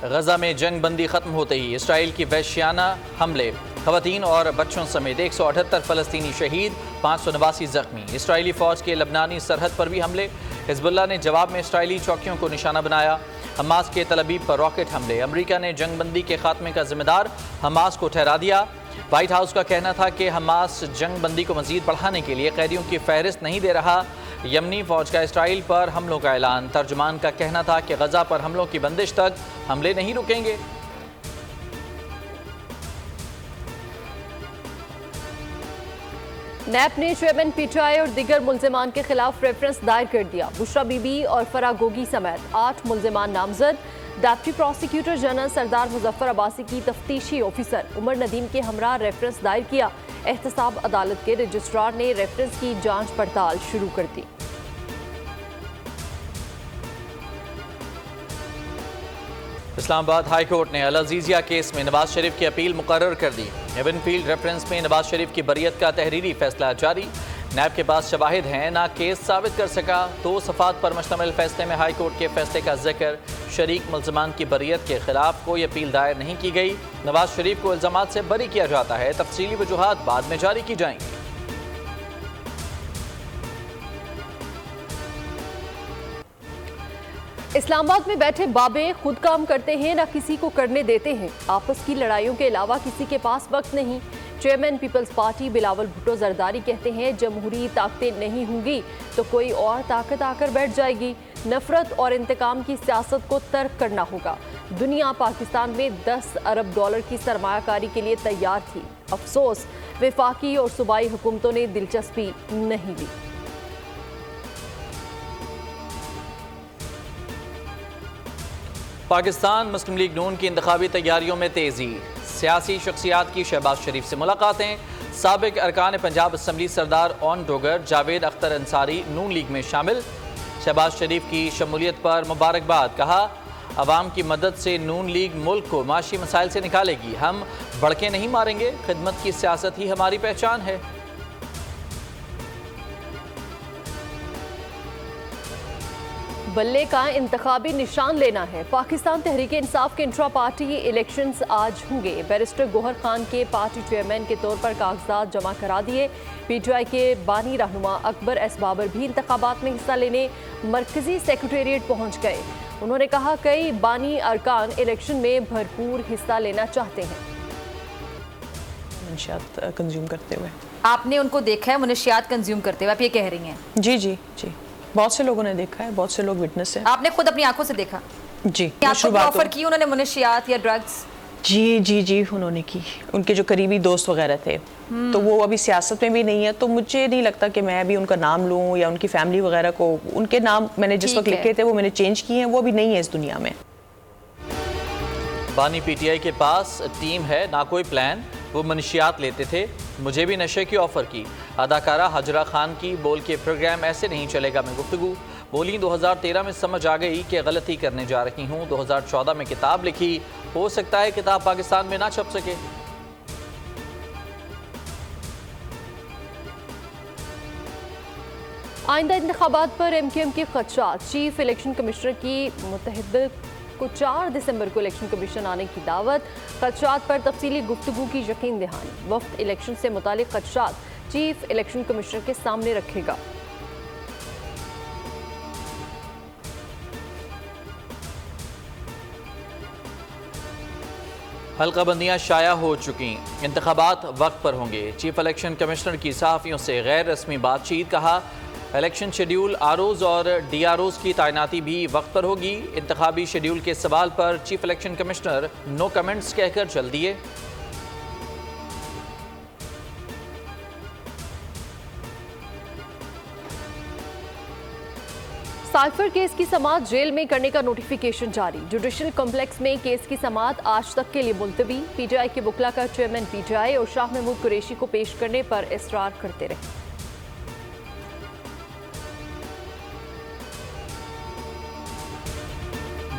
गजा में जंग बंदी खत्म होते ही इसराइल की वहशियाना हमले, खवातीन और बच्चों समेत 178 फलस्तीनी शहीद, 589 जख्मी। इसराइली फौज के लबनानी सरहद पर भी हमले, हिजबुल्लाह ने जवाब में इसराइली चौकियों को निशाना बनाया। हमास के तल अबीब पर रॉकेट हमले, अमरीका ने जंग बंदी के खात्मे का जिम्मेदार हमास को ठहरा दिया। व्हाइट हाउस का कहना था कि हमास जंग बंदी को मजीद बढ़ाने के लिए कैदियों की फहरिस्त नहीं दे रहा। यमनी फौज का इसराइल पर हमलों का ऐलान, तर्जुमान का कहना था कि गजा पर हमलों की बंदिश तक हमले नहीं रुकेंगे। नैप ने चेयरमैन पीटीआई और दीगर मुल्जिमान के खिलाफ रेफरेंस दायर कर दिया। बुशरा बीबी और फराह गोगी समेत 8 मुल्जिमान नामजद। डिप्टी प्रोसिक्यूटर जनरल सरदार मुजफ्फर अब्बासी की तफ्तीशी ऑफिसर उमर नदीम के हमरा रेफरेंस दायर किया। एहतसाब अदालत के रजिस्ट्रार ने रेफरेंस की जांच पड़ताल शुरू कर दी। इस्लामाबाद हाई कोर्ट ने अल अजीजिया केस में नवाज शरीफ की अपील मुकर्रर कर दी। एवनफील्ड रेफरेंस में नवाज शरीफ की बरियत का तहरीरी फैसला जारी। नैब के पास शवाहिद हैं, ना केस साबित कर सका। 2 सफ़ात पर मुश्तमिल फैसले में हाई कोर्ट के फैसले का जिक्र। शरीक मुल्ज़मान की बरियत के खिलाफ कोई अपील दायर नहीं की गई। नवाज शरीफ को इल्ज़ामात से बरी किया जाता है। तफसीली वजूहात बाद में जारी की जाएंगी। इस्लामाबाद में बैठे बाबे खुद काम करते हैं, ना किसी को करने देते हैं। आपस की लड़ाइयों के अलावा किसी के पास वक्त नहीं। Chairman Peoples Party Bilawal Bhutto Zardari कहते हैं, जमहूरी ताकतें नहीं होंगी तो कोई और ताकत आकर बैठ जाएगी। नफरत और इंतकाम की सियासत को तर्क करना होगा। दुनिया पाकिस्तान में 10 अरब डॉलर की सरमायाकारी के लिए तैयार थी। अफसोस वफाकी और सूबाई हुकूमतों ने दिलचस्पी नहीं ली। पाकिस्तान मुस्लिम लीग नून की इंतखाबी तैयारियों में तेजी। सियासी शख्सियात की शहबाज शरीफ से मुलाकातें। साबिक अरकान Punjab assembly Sardar on Dogar Javed Akhtar Ansari Noon league में शामिल। शहबाज शरीफ की शमूलियत पर मुबारकबाद। कहा, अवाम की मदद से नून लीग मुल्क को माशी मसाइल से निकालेगी। हम भड़के नहीं मारेंगे, खिदमत की सियासत ही हमारी पहचान है। बल्ले का इंतखाबी निशान लेना है। पाकिस्तान तहरीक इंसाफ के इंट्रा पार्टी इलेक्शंस आज होंगे। बैरिस्टर गोहर खान के पार्टी चेयरमैन के तौर पर कागजात जमा करा दिए। पीटीआई के बानी रहनुमा अकबर एस बाबर भी इंतखाबात में हिस्सा लेने मरकजी सेक्रेटेरिएट पहुंच गए। उन्होंने कहा, कई बानी अरकान इलेक्शन में भरपूर हिस्सा लेना चाहते हैं। मुनशियात कंज्यूम करते हुए आपने उनको देखा है, मुनशियात कंज्यूम करते हुए, आप ये कह रही हैं? जी जी जी, बहुत से लोगों ने देखा है, बहुत से लोग विटनेस है। आपने खुद अपनी आंखों से देखा? जी। आपको ऑफर की उन्होंने मुनशियात या ड्रग्स? जी जी जी, उन्होंने की। उनके जो करीबी दोस्त वगैरह थे, तो वो अभी सियासत में भी नहीं है, तो मुझे नहीं लगता कि मैं अभी उनका नाम लूँ या उनकी फैमिली वगैरह को। उनके नाम मैंने जिस वक्त लिखे थे वो मैंने चेंज किए हैं, वो अभी नहीं है इस दुनिया में। बानी पीटीआई के पास टीम है, ना कोई प्लान। वो मनशियात लेते थे, मुझे भी नशे की ऑफ़र की। अदाकारा हजरा खान की बोल के प्रोग्राम ऐसे नहीं चलेगा में गुफ्तगू। बोली 2013 में समझ आ गई कि गलती करने जा रही हूँ। 2014 में किताब लिखी, हो सकता है किताब पाकिस्तान में ना छप सके। आइंदा इंतखाबात पर एमक्यूएम के खदशात। चीफ इलेक्शन कमिश्नर की मुतहद को 4 दिसंबर को इलेक्शन कमीशन आने की दावत। खदशात पर तफसीली गुफ्तगू की यकीन दहानी। वक्त इलेक्शन से मुतालिक खदशात चीफ इलेक्शन कमिश्नर के सामने रखेगा। हल्का बंदियाँ शाया हो चुकी, इंतखाबात वक्त पर होंगे। चीफ इलेक्शन कमिश्नर की सहाफ़ियों से गैर रस्मी बातचीत। कहा, इलेक्शन शेड्यूल आरओज़ और डीआरओज़ की तैनाती भी वक्त पर होगी। इंतखाबी शेड्यूल के सवाल पर chief election commissioner no comments कहकर चल दिए। साइफर केस की समाअत जेल में करने का नोटिफिकेशन जारी। जुडिशल कॉम्प्लेक्स में केस की समाअत आज तक के लिए मुलतवी। पीटीआई के वकला का चेयरमैन पीटीआई और शाह महमूद कुरैशी को पेश करने पर इसरार करते रहे।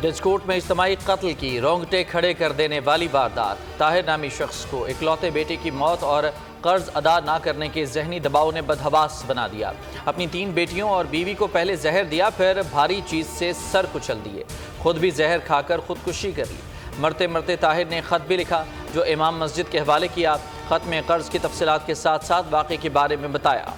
डिस्कोट में इज्तिमाई कत्ल की रोंगटे खड़े कर देने वाली वारदात। ताहिर नामी शख्स को इकलौते बेटे की मौत और कर्ज अदा ना करने के जहनी दबाव ने बदहवास बना दिया। अपनी 3 बेटियों और बीवी को पहले जहर दिया, फिर भारी चीज से सर कुचल दिए, खुद भी जहर खाकर खुदकुशी कर ली। मरते मरते ताहिर ने ख़त भी लिखा जो इमाम मस्जिद के हवाले किया। ख़त में कर्ज की तफसीलात के साथ साथ वाक़े के बारे में बताया।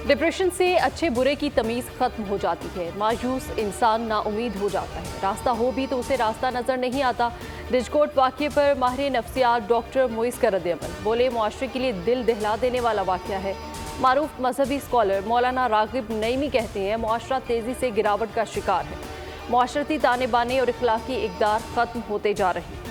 डिप्रेशन से अच्छे बुरे की तमीज़ ख़त्म हो जाती है। मायूस इंसान नाउमीद हो जाता है। रास्ता हो भी तो उसे रास्ता नज़र नहीं आता। रिजकोट वाक़े पर माहिर नफ्सियात डॉक्टर मोइस का रद्द-ए-अमल, बोले मुआशरे के लिए दिल दहला देने वाला वाक़या है। मारूफ मजहबी स्कॉलर मौलाना रागिब नईमी कहते हैं मुआशरा तेज़ी से गिरावट का शिकार है। मुआशरती ताने बाने और इखलाकी इक़दार ख़त्म होते जा रहे हैं।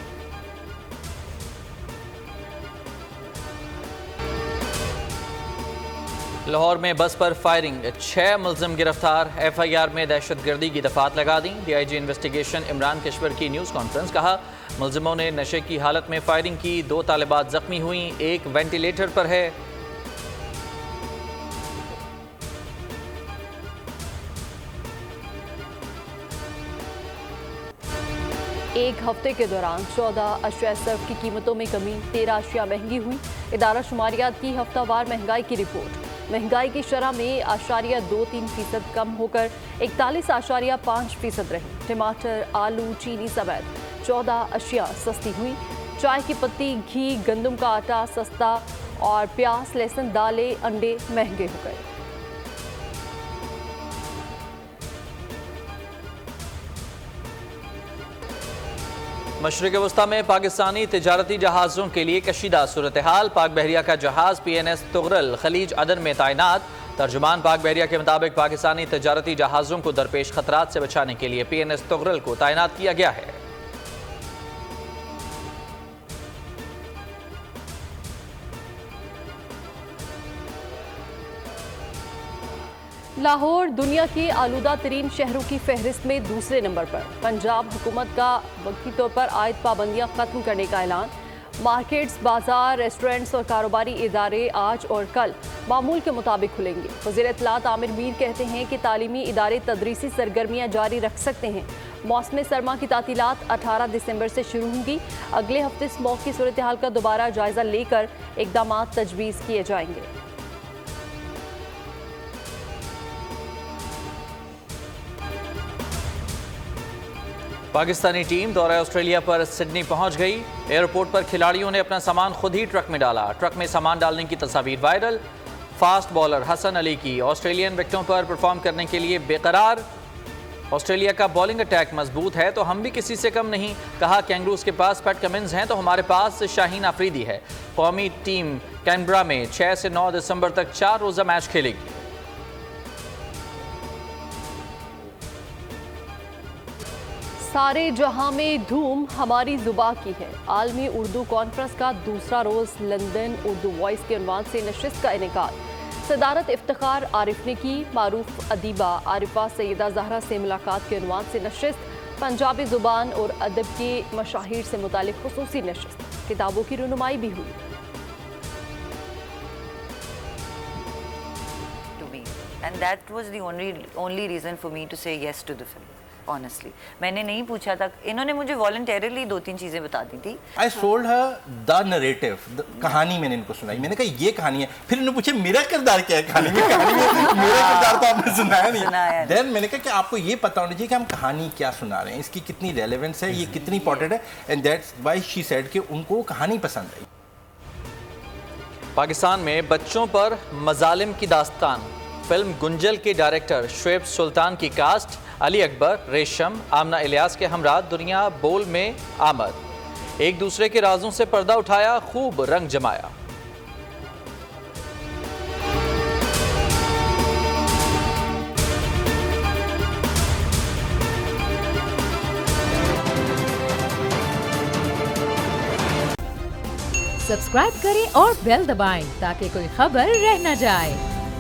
लाहौर में बस पर फायरिंग, 6 मुलजिम गिरफ्तार। FIR में दहशतगर्दी की दफात लगा दी। DIG इन्वेस्टिगेशन इमरान कश्वर की न्यूज़ कॉन्फ्रेंस, कहा मुलजिमों ने नशे की हालत में फायरिंग की। 2 तालिबात जख्मी हुई, 1 वेंटिलेटर पर है। एक हफ्ते के दौरान 14 अशिया सर्फ की कीमतों में कमी, 13 अशिया महंगी हुई। इदारा शुमारियात की हफ्तावार महंगाई की रिपोर्ट। महंगाई की शरह में 0.23% कम होकर 41.5% रही। टमाटर, आलू, चीनी समेत 14 अशिया सस्ती हुई। चाय की पत्ती, घी, गंदम का आटा सस्ता और प्याज, लहसुन, दालें, अंडे महंगे हो गए। मशरिक़ वस्ता में पाकिस्तानी तिजारती जहाज़ों के लिए कशीदा सूरत हाल। पाक बहरिया का जहाज़ PNS तुगरल खलीज अदन में तैनात। तर्जुमान पाक बहरिया के मुताबिक पाकिस्तानी तिजारती जहाज़ों को दरपेश खतरात से बचाने के लिए PNS तुगरल को तैनात किया गया है। लाहौर दुनिया के आलूदा तरीन शहरों की फहरिस्त में दूसरे नंबर पर। पंजाब हुकूमत का वक्ती तौर पर आयद पाबंदियां खत्म करने का ऐलान। मार्केट्स, बाजार, रेस्टोरेंट्स और कारोबारी इदारे आज और कल मामूल के मुताबिक खुलेंगे। वज़ीर इत्तलात आमिर मीर कहते हैं कि तालीमी इदारे तदरीसी सरगर्मियाँ जारी रख सकते हैं। मौसम सरमा की तातीलात 18 दिसंबर से शुरू होंगी। अगले हफ्ते स्मॉग की सूरत हाल का दोबारा जायजा लेकर इकदाम तजवीज़ किए जाएंगे। पाकिस्तानी टीम दौरा ऑस्ट्रेलिया पर सिडनी पहुंच गई। एयरपोर्ट पर खिलाड़ियों ने अपना सामान खुद ही ट्रक में डाला। ट्रक में सामान डालने की तस्वीर viral. Fast bowler Hasan Ali की ऑस्ट्रेलियन विकेटों पर परफॉर्म करने के लिए बेकरार। ऑस्ट्रेलिया का बॉलिंग अटैक मजबूत है तो हम भी किसी से कम नहीं, कहा कैंगरूज के पास पैट कमिंस हैं तो हमारे पास शाहीन आफरीदी है। कौमी टीम कैनबरा में 6 से 9 दिसंबर तक 4 रोज़ा मैच खेलेगी। सारे जहां में धूम हमारी जुबां की है। आलमी उर्दू कॉन्फ्रेंस का दूसरा रोज़ लंदन उर्दू वॉइस के उन्वान से नशिस्त का इनेकाद। सदारत इफ्तिखार आरिफ ने की। मारूफ अदीबा आरिफा सैयदा ज़हरा से मुलाकात के उन्वान से नशिस्त। पंजाबी ज़ुबान और अदब के मशाहिर से मुतालिक खुसूसी नशिस्त। किताबों की रुनुमाई भी हुई। And that was the only reason for me to say yes to the film. Honestly, मैंने नहीं पूछा था, इन्होंने मुझे वॉलंटरली 2-3 चीजें बता दी थी। I told her the narrative, कहानी मैंने इनको सुनाई। मैंने कहा ये कहानी है। फिर इन्होंने पूछा मेरा किरदार क्या है कहानी में? कहानी में मेरा किरदार तो आपने सुनाया नहीं। Then मैंने कहा कि आपको ये पता होना चाहिए कि हम कहानी क्या सुना रहे हैं, इसकी कितनी रेलेवेंस है, ये कितनी इंपॉर्टेंट है। And that's why she said कि उनको कहानी पसंद आई। पाकिस्तान में बच्चों पर मजालिम की दास्तान। फिल्म गुंजल के डायरेक्टर शुएब सुल्तान की कास्ट अली अकबर, रेशम, आमना इलियास के हमरा दुनिया बोल में आमद। एक दूसरे के राजों से पर्दा उठाया, खूब रंग जमाया। सब्सक्राइब करें और बेल दबाएं ताकि कोई खबर रह न जाए।